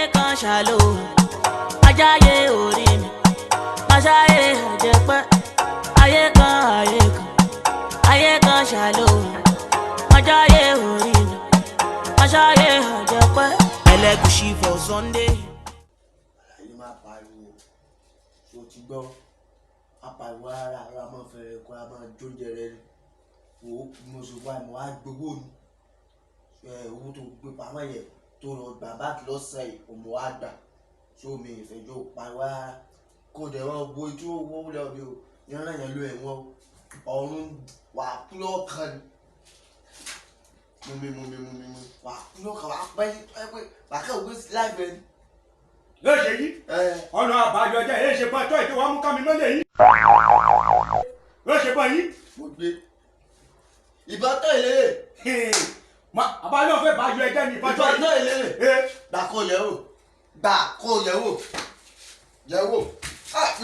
ayé kan ṣàlò ajáyé orí mi máṣáyé àjẹpẹ́ ayé kan ṣàlò ajáyé orí mi máṣáyé àjẹpẹ́ ẹlẹ́gùṣì for Sunday. àlàyé máa pariwo ṣó ti gbọ́ apariwo ara máa fẹ́rẹ̀ kó a máa jóúnjẹ rẹ ni wò ó mo sọ fún àìmọ́ á gbogbo ni owó tó gbé pamọ́ yẹn tó lọ gbà báàkì lọ́sàn-án yìí òmò á gbà ṣó mi ìfẹ́jọ́ pariwo ara kó dẹ̀ wọ́n bo ojú owó lẹ́wọ̀n mi ò yàrá yẹn ló ẹ̀wọ̀n ọ̀run wà á kú lọ́ọ̀kan ni mú wà á kú lọ́ọ̀kan wà á pẹ́ bàkẹ́ òwe sí láìpẹ́ ni. yóò ṣe yí ọ̀nà àbájọ jẹ́ èyí ṣe bọ́ tó ètò wa mú ká mi mọ́lẹ̀ yìí yóò ṣe bọ́ yìí. mo gbé ìbọn tó ìlérè. àbájọ fẹ́ bàjọ ẹjẹ́ ní ìbọn tó ìlérè. gbà kó yẹ̀wò yẹ̀wò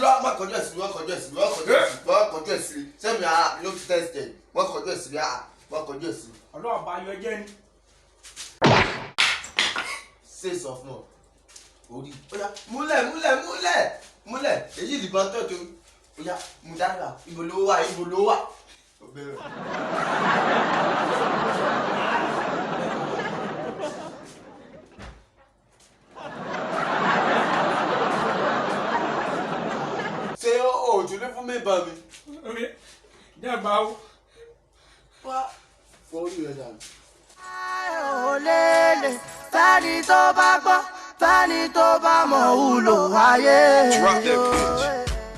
lọ́wọ́ má kọjú ẹ̀sìn wọ́n kọjú ẹ̀sìn sẹ́mi ló ti tẹ́sítẹ̀ wọ́n kọjú ẹ̀sìn wọ́n kọjú ẹ̀sìn. ọlọ́wọ́ àbájọ ẹjẹ́ ni. ṣé sọ fún ọ orí oya múlẹ̀ èyí ìbọn tó oya mú dára ibo ló wà. ṣé òòjú ní fún mi bá mi. omi dẹ́gbà ó. wá fọwọ́ rẹ̀ dànù. olèlè fẹ́ni tó bá gbọ́ fẹ́ni tó bá mọ̀ wúlò ayé.